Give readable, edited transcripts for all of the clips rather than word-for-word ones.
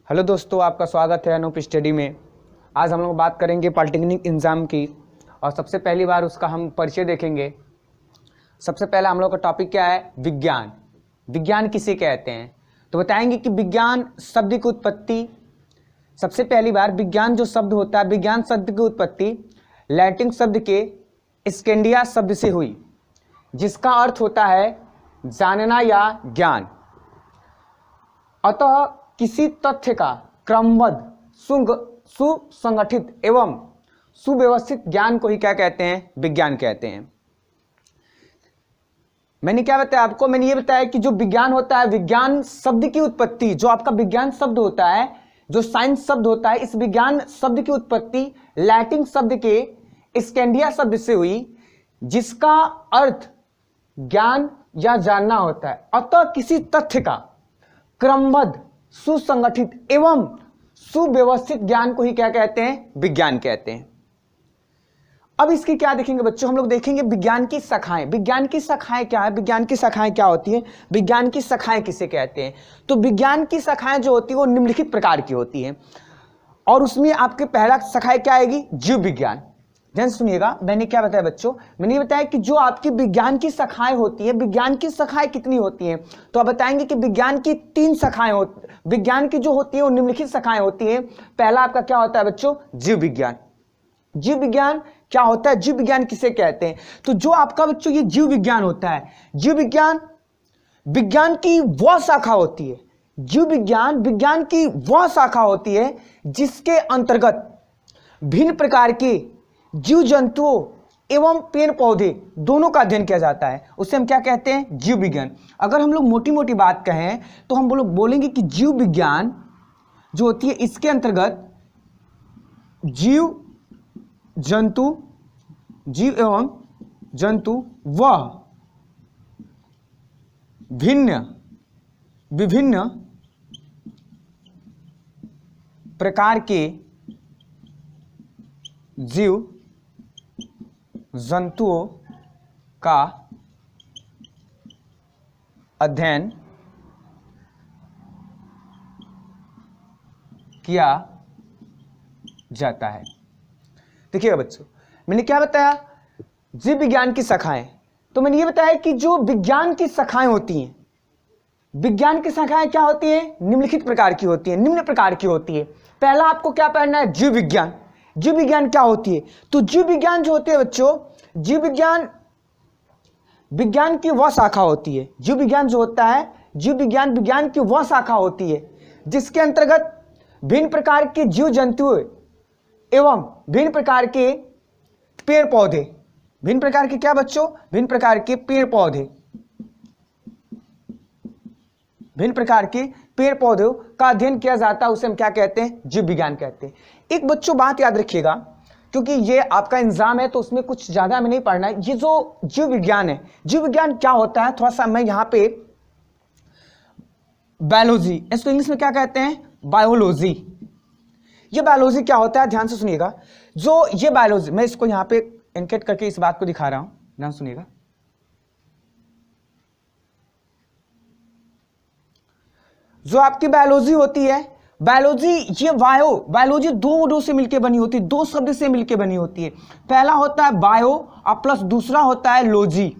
Hello दोस्तों, आपका स्वागत है अनूप स्टडी में। आज हम लोग बात करेंगे पॉलिटेक्निक एग्ज़ाम की और सबसे पहली बार उसका हम परिचय देखेंगे। सबसे पहला हम लोग का टॉपिक क्या है? विज्ञान। विज्ञान किसे कहते हैं? तो बताएंगे कि विज्ञान शब्द की उत्पत्ति, सबसे पहली बार विज्ञान जो शब्द होता है, विज्ञान शब्द की उत्पत्ति लैटिन शब्द के स्कैंडिया शब्द से हुई, जिसका अर्थ होता है जानना या ज्ञान। अतः किसी तथ्य का क्रमबद्ध, सुसंगठित एवं सुव्यवस्थित ज्ञान को ही क्या कहते हैं? विज्ञान कहते हैं। मैंने क्या बताया आपको? मैंने ये बताया कि जो विज्ञान होता है, विज्ञान शब्द की उत्पत्ति, जो आपका विज्ञान शब्द होता है, जो साइंस शब्द होता है, इस विज्ञान शब्द की उत्पत्ति लैटिन शब्द के स्कैंडिया शब्द से हुई, जिसका अर्थ ज्ञान या जानना होता है। अतः किसी तथ्य का क्रमबद्ध, सुसंगठित एवं सुव्यवस्थित ज्ञान को ही क्या कहते हैं? विज्ञान कहते हैं। अब इसकी क्या देखेंगे बच्चों? हम लोग देखेंगे विज्ञान की शाखाएं। विज्ञान की शाखाएं क्या है? विज्ञान की शाखाएं क्या होती है? विज्ञान की शाखाएं किसे कहते हैं? तो विज्ञान की शाखाएं जो होती है वो निम्नलिखित प्रकार की होती हैं, और उसमें आपके पहला शाखाएं क्या आएगी? जीव विज्ञान। ध्यान सुनिएगा, मैंने क्या बताया बच्चों? मैंने बताया कि जो आपकी विज्ञान की शाखाएं होती है, विज्ञान की शाखाएं कितनी होती हैं? तो आप बताएंगे कि विज्ञान की 3 शाखाएं होती, विज्ञान की जो होती है वो निम्नलिखित शाखाएं होती है। पहला आपका क्या होता है बच्चों? जीव विज्ञान। जीव विज्ञान क्या होता है? जीव विज्ञान किसे कहते हैं? तो जो आपका बच्चों ये जीव विज्ञान होता है, जीव विज्ञान विज्ञान की वह शाखा होती है, जीव विज्ञान विज्ञान की वह शाखा होती है जिसके अंतर्गत भिन्न प्रकार के जीव जंतुओं एवं पेड़ पौधे दोनों का अध्ययन किया जाता है। उसे हम क्या कहते हैं? जीव विज्ञान। अगर हम लोग मोटी मोटी बात कहें तो हम बोलेंगे कि जीव विज्ञान जो होती है, इसके अंतर्गत जीव एवं जंतु वह विभिन्न प्रकार के जीव जंतुओं का अध्ययन किया जाता है। देखिएगा बच्चों, मैंने क्या बताया? जीव विज्ञान की शाखाएं। तो मैंने ये बताया कि जो विज्ञान की शाखाएं होती हैं, विज्ञान की शाखाएं क्या होती हैं? निम्नलिखित प्रकार की होती हैं, निम्न प्रकार की होती है। पहला आपको क्या पढ़ना है? जीव विज्ञान। जीव विज्ञान क्या होती है? तो जीव विज्ञान जो होती है बच्चों, जीव विज्ञान विज्ञान की वह शाखा होती है। जीव विज्ञान जो होता है, जीव विज्ञान विज्ञान की वह शाखा होती है जिसके अंतर्गत भिन्न प्रकार के जीव जंतु एवं भिन्न प्रकार के पेड़ पौधे, भिन्न प्रकार के क्या बच्चों? भिन्न प्रकार के पेड़ पौधे, भिन्न प्रकार के पेड़ पौधों का अध्ययन किया जाता है। उसे हम क्या कहते हैं? जीव विज्ञान कहते हैं। एक बच्चों बात याद रखिएगा, क्योंकि ये आपका एग्जाम है तो उसमें कुछ ज्यादा हमें नहीं पढ़ना है। ये जो जीव विज्ञान है, जीव विज्ञान क्या होता है? थोड़ा सा मैं यहाँ पे बायोलॉजी, इसको इंग्लिश में क्या कहते हैं? बायोलॉजी। ये बायोलॉजी क्या होता है? ध्यान से सुनिएगा। जो ये बायोलॉजी, मैं इसको यहाँ पे एनकेट करके इस बात को दिखा रहा हूं, ध्यान सुनिएगा। जो आपकी बायोलॉजी होती है, बायोलॉजी ये बायोलॉजी दो वर्डों से मिलकर बनी होती है, 2 शब्द से मिलकर बनी होती है। पहला होता है बायो और प्लस दूसरा होता है लॉजी।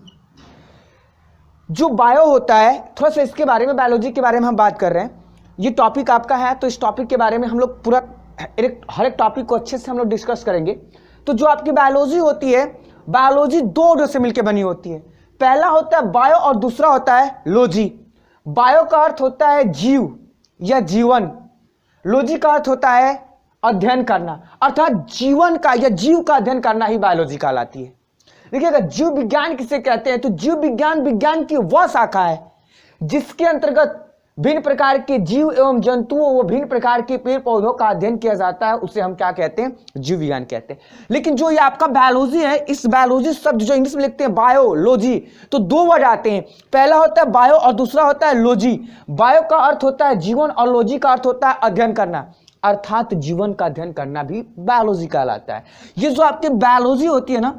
जो बायो होता है, थोड़ा सा इसके बारे में, बायोलॉजी के बारे में हम बात कर रहे हैं। ये टॉपिक आपका है तो इस टॉपिक के बारे में हम लोग पूरा हर एक टॉपिक को अच्छे से हम लोग डिस्कस करेंगे। तो जो आपकी बायोलॉजी होती है, बायोलॉजी 2 वर्डों से मिलकर बनी होती है। पहला होता है बायो और दूसरा होता है लॉजी। बायो का अर्थ होता है जीव या जीवन, लॉजी का अर्थ होता है अध्ययन करना, अर्थात जीवन का या जीव का अध्ययन करना ही बायोलॉजी कहलाती है। देखिएगा, जीव विज्ञान किसे कहते हैं? तो जीव विज्ञान विज्ञान की वह शाखा है जिसके अंतर्गत भिन्न प्रकार के जीव एवं जंतुओं व भिन्न प्रकार के पेड़ पौधों का अध्ययन किया जाता है। उसे हम क्या कहते हैं? जीव विज्ञान कहते हैं। लेकिन जो ये आपका बायोलॉजी है, इस बायोलॉजी शब्द जो इंग्लिश में लिखते हैं बायोलॉजी, तो 2 वर्ड आते हैं। पहला होता है बायो और दूसरा होता है लॉजी। बायो का अर्थ होता है जीवन और लॉजी का अर्थ होता है अध्ययन करना, अर्थात जीवन का अध्ययन करना भी बायोलॉजी कहलाता है। ये जो आपकी बायोलॉजी होती है ना,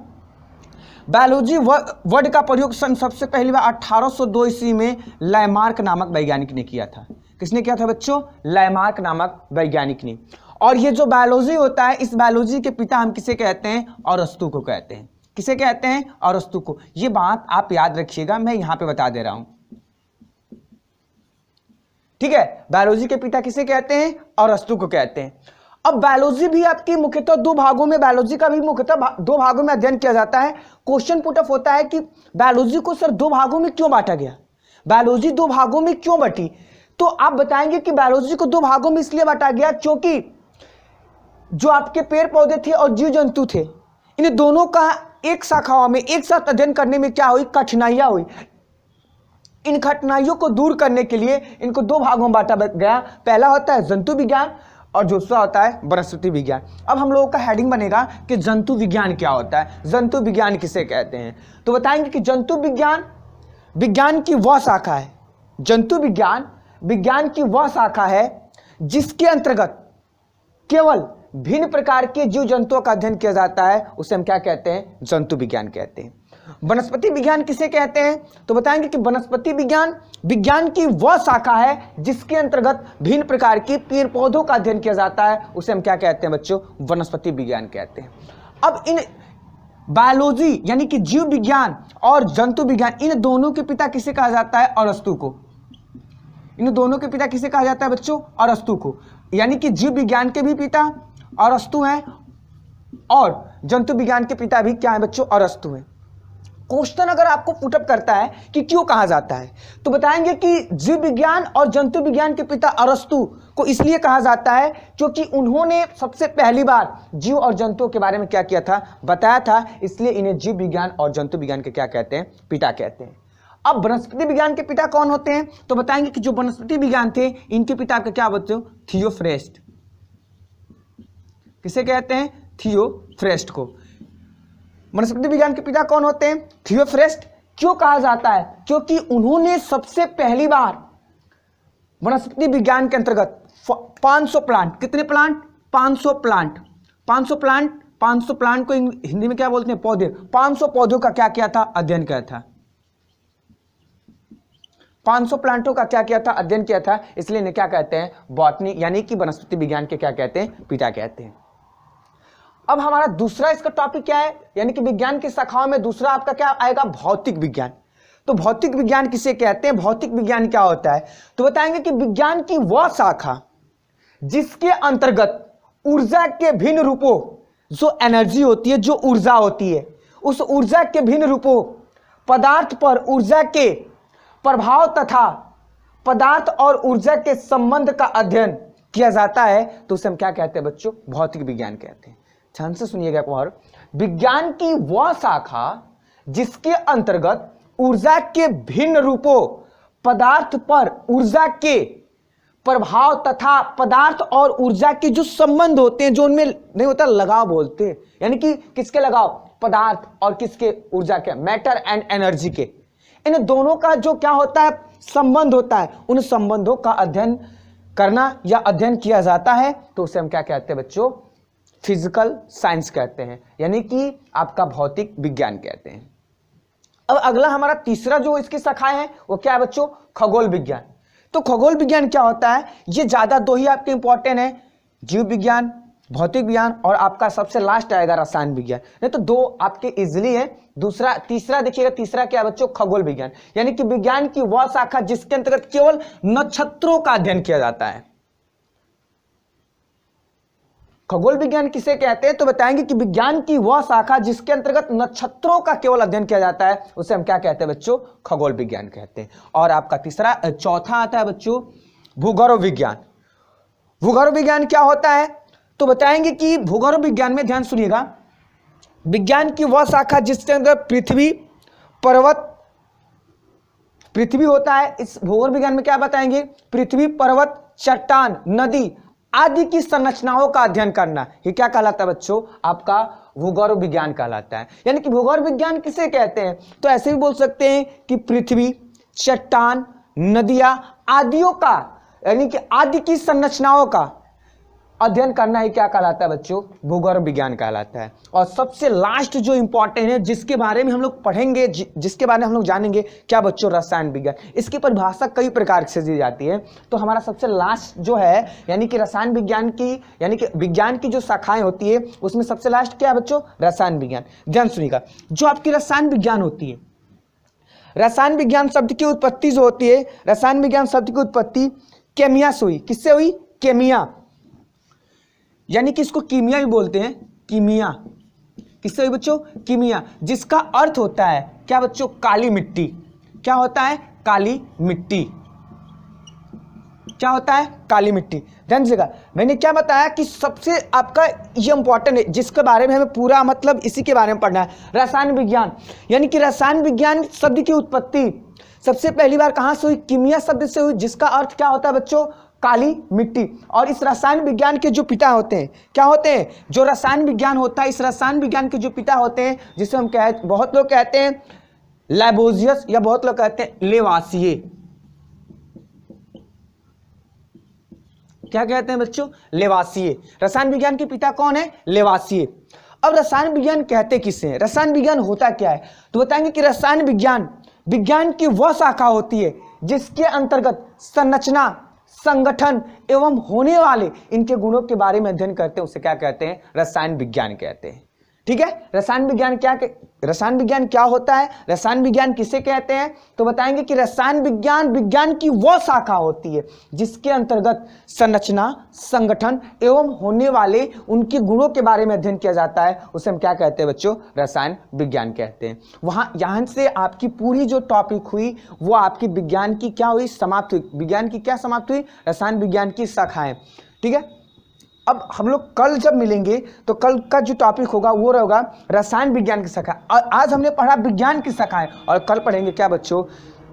बायोलॉजी वर्ड का प्रयोग सन सबसे पहली बार 1802 ईस्वी में लैमार्क नामक वैज्ञानिक ने किया था। किसने किया था बच्चों? लैमार्क नामक वैज्ञानिक ने। और ये जो बायोलॉजी होता है, इस बायोलॉजी के पिता हम किसे कहते हैं? अरस्तु को कहते हैं। किसे कहते हैं? अरस्तु को। ये बात आप याद रखिएगा, मैं यहां पे बता दे रहा हूं, ठीक है। बायोलॉजी के पिता किसे कहते हैं? अरस्तु को कहते हैं। अब बायोलॉजी भी आपकी मुख्यतः दो भागों में, बायोलॉजी का भी मुख्यतः दो भागों में अध्ययन किया जाता है। क्वेश्चन पुटअप होता है कि बायोलॉजी को सर दो भागों में क्यों बांटा गया, बायोलॉजी दो भागों में क्यों बटी? तो आप बताएंगे कि बायोलॉजी को दो भागों में इसलिए बांटा गया क्योंकि जो आपके पेड़ पौधे थे और जीव जंतु थे, इन दोनों का एक शाखाओं में एक साथ अध्ययन करने में क्या हुई? कठिनाइयां हुई। इन कठिनाइयों को दूर करने के लिए इनको दो भागों में बांटा गया। पहला होता है जंतु विज्ञान और दूसरा होता है वनस्पति विज्ञान। अब हम लोगों का हेडिंग बनेगा कि जंतु विज्ञान क्या होता है, जंतु विज्ञान किसे कहते हैं। तो बताएंगे कि जंतु विज्ञान विज्ञान की वह शाखा है, जंतु विज्ञान विज्ञान की वह शाखा है जिसके अंतर्गत केवल भिन्न प्रकार के जीव जंतुओं का अध्ययन किया जाता है, उसे हम क्या कहते हैं? जंतु विज्ञान कहते हैं। वनस्पति विज्ञान किसे कहते हैं? तो बताएंगे कि वनस्पति विज्ञान विज्ञान की वह शाखा है जिसके अंतर्गत भिन्न प्रकार के पेड़ पौधों का अध्ययन किया जाता है, उसे हम क्या कहते हैं बच्चों? वनस्पति विज्ञान कहते हैं। अब इन बायोलॉजी यानी कि जीव विज्ञान और जंतु विज्ञान, इन दोनों के पिता किसे कहा जाता है? अरस्तु को। इन दोनों के पिता किसे कहा जाता है बच्चों? अरस्तु को। यानी कि जीव विज्ञान के भी पिता अरस्तु हैं और जंतु विज्ञान के पिता भी क्या है बच्चों? अरस्तु हैं। क्वेश्चन अगर आपको पुटअप करता है कि क्यों कहा जाता है, तो बताएंगे कि जीव विज्ञान और जंतु विज्ञान के पिता अरस्तु को इसलिए कहा जाता है क्योंकि उन्होंने सबसे पहली बार जीव और जंतुओं के बारे में क्या किया था? बताया था। इसलिए इन्हें जीव विज्ञान और जंतु विज्ञान के क्या कहते हैं? पिता कहते हैं। अब वनस्पति विज्ञान के पिता कौन होते हैं? तो बताएंगे कि जो वनस्पति विज्ञान थे, इनके पिता का क्या बच्चों? थियोफ्रेस्ट। किसे कहते हैं? थियोफ्रेस्ट को। वनस्पति विज्ञान के पिता कौन होते हैं? थियोफ्रेस्ट। क्यों कहा जाता है? क्योंकि उन्होंने सबसे पहली बार वनस्पति विज्ञान के अंतर्गत 500 प्लांट, कितने प्लांट? 500 प्लांट, 500 प्लांट, 500 प्लांट को हिंदी में क्या बोलते हैं? पौधे। 500 पौधों का क्या किया था? अध्ययन किया था। 500 प्लांटों का क्या किया था? अध्ययन किया था। इसलिए इन्हें क्या कहते हैं? बॉटनी यानी कि वनस्पति विज्ञान के क्या कहते हैं? पिता कहते हैं। अब हमारा दूसरा इसका टॉपिक क्या है? यानी कि विज्ञान की शाखाओं में दूसरा आपका क्या आएगा? भौतिक विज्ञान। तो भौतिक विज्ञान किसे कहते हैं? भौतिक विज्ञान क्या होता है? तो बताएंगे कि विज्ञान की वह शाखा जिसके अंतर्गत ऊर्जा के भिन्न रूपों, जो एनर्जी होती है, जो ऊर्जा होती है, उस ऊर्जा के भिन्न रूपों, पदार्थ पर ऊर्जा के प्रभाव तथा पदार्थ और ऊर्जा के संबंध का अध्ययन किया जाता है, तो उसे हम क्या कहते हैं बच्चों? भौतिक विज्ञान कहते हैं। ध्यान से सुनिएगा एक बार। विज्ञान की वह शाखा जिसके अंतर्गत ऊर्जा के भिन्न रूपों, पदार्थ पर ऊर्जा के प्रभाव तथा पदार्थ और ऊर्जा के जो संबंध होते हैं, जो उनमें नहीं होता लगाव बोलते हैं, यानी कि किसके लगाव? पदार्थ और किसके? ऊर्जा के, मैटर एंड एनर्जी के। इन दोनों का जो क्या होता है? संबंध होता है। उन संबंधों का अध्ययन करना या अध्ययन किया जाता है, तो उसे हम क्या कहते हैं बच्चों? फिजिकल साइंस कहते हैं, यानी कि आपका भौतिक विज्ञान कहते हैं। अब अगला हमारा तीसरा जो इसकी शाखाएं है वो क्या है बच्चों? खगोल विज्ञान। तो खगोल विज्ञान क्या होता है? ये ज्यादा दो ही आपके इंपॉर्टेंट है, जीव विज्ञान, भौतिक विज्ञान और आपका सबसे लास्ट आएगा रसायन विज्ञान। नहीं तो दो आपके इजिली है। दूसरा तीसरा देखिएगा, तीसरा क्या है बच्चों? खगोल विज्ञान, यानी कि विज्ञान की वह शाखा जिसके अंतर्गत केवल नक्षत्रों का अध्ययन किया जाता है। खगोल विज्ञान किसे कहते हैं? तो बताएंगे कि विज्ञान की वह शाखा जिसके अंतर्गत नक्षत्रों का केवल अध्ययन किया जाता है, उसे हम क्या कहते हैं बच्चों? खगोल विज्ञान कहते हैं। और आपका चौथा आता है बच्चों भूगर्भ विज्ञान। भूगर्भ विज्ञान क्या होता है? तो बताएंगे कि भूगर्भ विज्ञान में, ध्यान सुनिएगा, विज्ञान की वह शाखा जिसके अंदर पृथ्वी, पर्वत, पृथ्वी होता है। इस भूगर्भ विज्ञान में क्या बताएंगे? पृथ्वी, पर्वत, चट्टान, नदी आदि की संरचनाओं का अध्ययन करना, ये क्या कहलाता है बच्चों? आपका भूगर्भ विज्ञान कहलाता है। यानी कि भूगर्भ विज्ञान किसे कहते हैं? तो ऐसे भी बोल सकते हैं कि पृथ्वी, चट्टान, नदियां आदियों का, यानी कि आदि की संरचनाओं का अध्ययन करना ही क्या कहलाता है बच्चों, भूगर्भ विज्ञान कहलाता है। और सबसे लास्ट जो इंपॉर्टेंट है, जिसके बारे में हम लोग पढ़ेंगे, जिसके बारे में हम लोग जानेंगे, क्या बच्चों, रसायन विज्ञान। इसकी परिभाषा कई प्रकार से दी जाती है। तो हमारा सबसे लास्ट जो है यानी कि रसायन विज्ञान की, यानी कि विज्ञान की जो शाखाएं होती है उसमें सबसे लास्ट क्या है बच्चों, रसायन विज्ञान। ध्यान सुनिएगा, जो आपकी रसायन विज्ञान होती है, रसायन विज्ञान शब्द की उत्पत्ति जो होती है, रसायन विज्ञान शब्द की उत्पत्ति केमिया से हुई। किससे हुई, केमिया, यानी कि इसको कीमिया भी बोलते हैं, कीमिया। किससे हुई बच्चों, कीमिया, जिसका अर्थ होता है क्या बच्चों, काली मिट्टी। क्या होता है, काली मिट्टी। क्या होता है, काली मिट्टी। ध्यान दीजिएगा, मैंने क्या बताया कि सबसे आपका ये इंपॉर्टेंट है, जिसके बारे में हमें पूरा मतलब इसी के बारे में पढ़ना है, रसायन विज्ञान। यानी कि रसायन विज्ञान शब्द की उत्पत्ति सबसे पहली बार कहां से हुई, कीमिया शब्द से हुई, जिसका अर्थ क्या होता है बच्चों, काली मिट्टी। और इस रसायन विज्ञान के जो पिता होते हैं, क्या होते हैं, जो रसायन विज्ञान होता है, इस रसायन विज्ञान के जो पिता होते हैं, जिसे हम बहुत लोग कहते हैं लैवोजियस, या बहुत लोग कहते हैं लेवासिए। क्या कहते हैं बच्चों, लेवासिए। रसायन विज्ञान के पिता कौन है, लेवासिए। अब रसायन विज्ञान कहते किसे हैं, रसायन विज्ञान होता क्या है, तो बताएंगे कि रसायन विज्ञान विज्ञान की वह शाखा होती है जिसके अंतर्गत संरचना, संगठन एवं होने वाले इनके गुणों के बारे में अध्ययन करते हैं, उसे क्या कहते हैं, रसायन विज्ञान कहते हैं। ठीक है, रसायन विज्ञान क्या होता है, रसायन विज्ञान किसे कहते हैं, तो बताएंगे कि रसायन विज्ञान विज्ञान की वह शाखा होती है जिसके अंतर्गत संरचना, संगठन एवं होने वाले उनके गुणों के बारे में अध्ययन किया जाता है, उसे हम क्या कहते हैं बच्चों, रसायन विज्ञान कहते हैं। यहाँ से आपकी पूरी जो टॉपिक हुई वो आपकी विज्ञान की क्या हुई, समाप्त हुई। विज्ञान की क्या समाप्त हुई, रसायन विज्ञान की शाखाएं। ठीक है, अब हम लोग कल जब मिलेंगे तो कल का जो टॉपिक होगा वो रहेगा रसायन विज्ञान की शाखा। और आज हमने पढ़ा विज्ञान की शाखाएं, और कल पढ़ेंगे क्या बच्चों,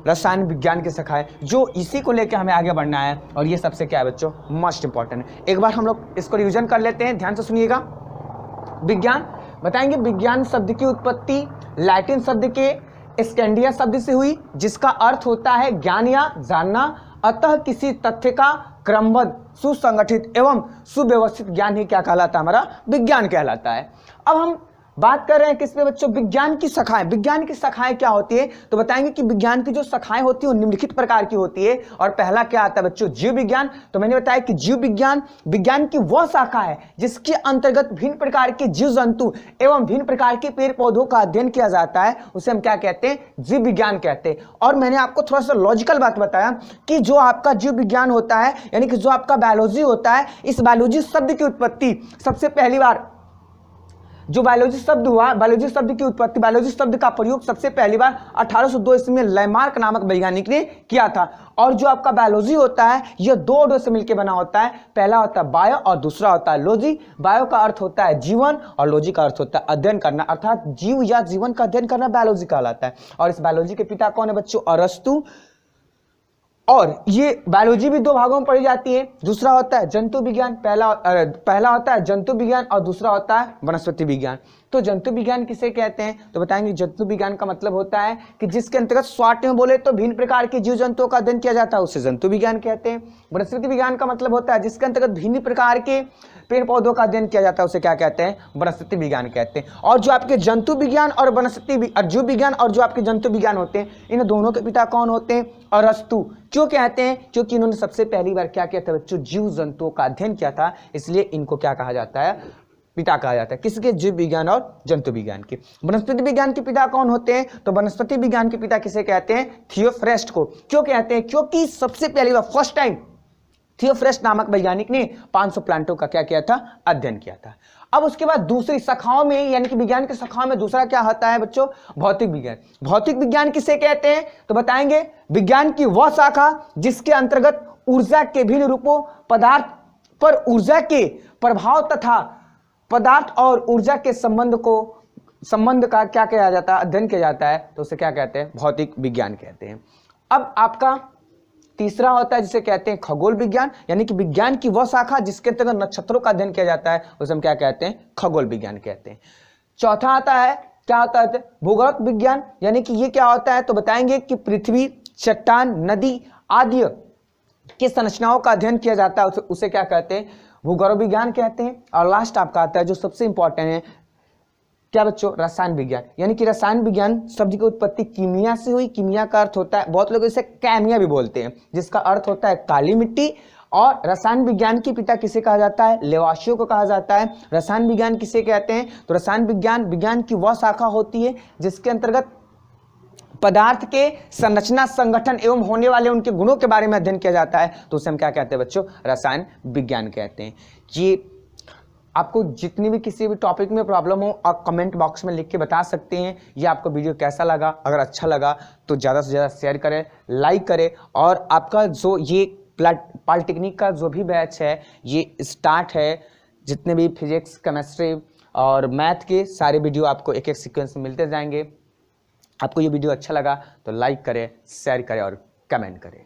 रसायन विज्ञान की शाखाएं, जो इसी को लेकर हमें आगे बढ़ना है। और ये सबसे क्या है बच्चों, मोस्ट इंपॉर्टेंट है। एक बार हम लोग इसको रिवीजन कर लेते हैं, ध्यान से सुनिएगा। विज्ञान बताएंगे, विज्ञान शब्द की उत्पत्ति लैटिन शब्द के स्कैंडिया शब्द से हुई, जिसका अर्थ होता है ज्ञान या जानना। अतः किसी तथ्य का क्रमबद्ध, सुसंगठित एवं सुव्यवस्थित ज्ञान ही क्या कहलाता है, हमारा विज्ञान कहलाता है। अब हम बात कर रहे हैं किस पे बच्चों, विज्ञान की शाखाएं। विज्ञान की शाखाएं क्या होती है, तो बताएंगे कि विज्ञान की जो शाखाएं होती है वो निम्नलिखित प्रकार की होती है। और पहला क्या आता है बच्चों, जीव विज्ञान। तो मैंने बताया कि जीव विज्ञान विज्ञान की वह शाखा है जिसके अंतर्गत भिन्न प्रकार के जीव जंतु एवं भिन्न प्रकार के पेड़ पौधों का अध्ययन किया जाता है, उसे हम क्या कहते हैं, जीव विज्ञान कहते हैं। और मैंने आपको थोड़ा सा लॉजिकल बात बताया कि जो आपका जीव विज्ञान होता है, यानी कि जो आपका बायोलॉजी होता है, इस बायोलॉजी शब्द की उत्पत्ति सबसे पहली बार, जो बायोलॉजी शब्द हुआ, बायोलॉजी शब्द की उत्पत्ति, बायोलॉजी शब्द का प्रयोग सबसे पहली बार 1802 ईस्वी में लैमार्क नामक वैज्ञानिक ने किया था। और जो आपका बायोलॉजी होता है यह दो वर्डों से मिलकर बना होता है, पहला होता है बायो और दूसरा होता है लॉजी। बायो का अर्थ होता है जीवन और लॉजी का अर्थ होता है अध्ययन करना, अर्थात जीव या जीवन का अध्ययन करना बायोलॉजी कहलाता है। और इस बायोलॉजी के पिता कौन है बच्चों, अरस्तु। और ये बायोलॉजी भी दो भागों में पढ़ी जाती है, दूसरा होता है जंतु विज्ञान, पहला होता है जंतु विज्ञान और दूसरा होता है वनस्पति विज्ञान। तो जंतु विज्ञान किसे कहते हैं, तो बताएंगे जंतु विज्ञान का मतलब होता है कि जिसके अंतर्गत शॉर्ट में बोले तो भिन्न प्रकार के जीव जंतुओं का अध्ययन किया जाता है, उसे जंतु विज्ञान कहते हैं। वनस्पति विज्ञान का मतलब होता है जिसके अंतर्गत भिन्न प्रकार के पेड़ पौधों का अध्ययन किया जाता है, उसे क्या कहते हैं, वनस्पति विज्ञान कहते हैं। और जो आपके जंतु विज्ञान और जीव विज्ञान और जो आपके जंतु विज्ञान होते हैं, इन दोनों के पिता कौन होते हैं, अरस्तु। क्यों कहते हैं, क्योंकि इन्होंने सबसे पहली बार क्या किया था बच्चों, जीव जंतुओं का अध्ययन किया था, इसलिए इनको क्या कहा जाता है, पिता कहा जाता है। किसके, जीव विज्ञान और जंतु विज्ञान के। वनस्पति विज्ञान के पिता कौन होते हैं, तो वनस्पति विज्ञान के पिता किसे कहते हैं, थियोफ्रेस्ट को। क्यों कहते हैं, क्योंकि सबसे पहली बार फर्स्ट टाइम थियोफ्रेस्ट नामक वैज्ञानिक ने 500 प्लांटों का क्या किया था, अध्ययन किया था। अब उसके बाद दूसरी शाखाओं में, यानी कि विज्ञान की शाखाओं में दूसरा क्या होता है बच्चों, भौतिक विज्ञान। भौतिक विज्ञान किसे कहते हैं, तो बताएंगे विज्ञान की वह शाखा जिसके अंतर्गत ऊर्जा के भिन्न रूपों, पदार्थ पर ऊर्जा के प्रभाव तथा पदार्थ और ऊर्जा के संबंध का क्या किया जाता है, अध्ययन किया जाता है, तो उसे क्या कहते हैं, भौतिक विज्ञान कहते हैं। अब आपका तीसरा होता है जिसे कहते हैं खगोल विज्ञान, यानी कि विज्ञान की वह शाखा जिसके अंतर्गत नक्षत्रों का अध्ययन किया जाता है, उसे हम क्या कहते हैं, खगोल विज्ञान कहते हैं। चौथा आता है, क्या होता है, भूगोल विज्ञान, यानी कि ये क्या होता है, तो बताएंगे कि पृथ्वी, चट्टान, नदी आदि की संरचनाओं का अध्ययन किया जाता है, उसे क्या कहते हैं, भूगर्भ विज्ञान कहते हैं। और लास्ट आपका आता है जो सबसे इंपॉर्टेंट है, क्या बच्चों, रसायन विज्ञान। यानी कि रसायन विज्ञान शब्द की उत्पत्ति कीमिया से हुई। कीमिया का अर्थ होता है, बहुत लोग इसे कैमिया भी बोलते हैं, जिसका अर्थ होता है काली मिट्टी। और रसायन विज्ञान के पिता किसे कहा जाता है, लेवाशियो को कहा जाता है। रसायन विज्ञान किसे कहते हैं, तो रसायन विज्ञान की वह शाखा होती है जिसके अंतर्गत पदार्थ के संरचना, संगठन एवं होने वाले उनके गुणों के बारे में अध्ययन किया जाता है, तो उसे हम क्या कहते हैं बच्चों, रसायन विज्ञान कहते हैं। ये आपको जितनी भी किसी भी टॉपिक में प्रॉब्लम हो आप कमेंट बॉक्स में लिख के बता सकते हैं। ये आपको वीडियो कैसा लगा, अगर अच्छा लगा तो ज़्यादा से ज़्यादा शेयर करें, लाइक करें। और आपका जो ये पॉलिटेक्निक का जो भी बैच है ये स्टार्ट है, जितने भी फिजिक्स, केमिस्ट्री और मैथ के सारे वीडियो आपको एक एक सीक्वेंस में मिलते जाएंगे। आपको ये वीडियो अच्छा लगा तो लाइक करें, शेयर करें और कमेंट करें।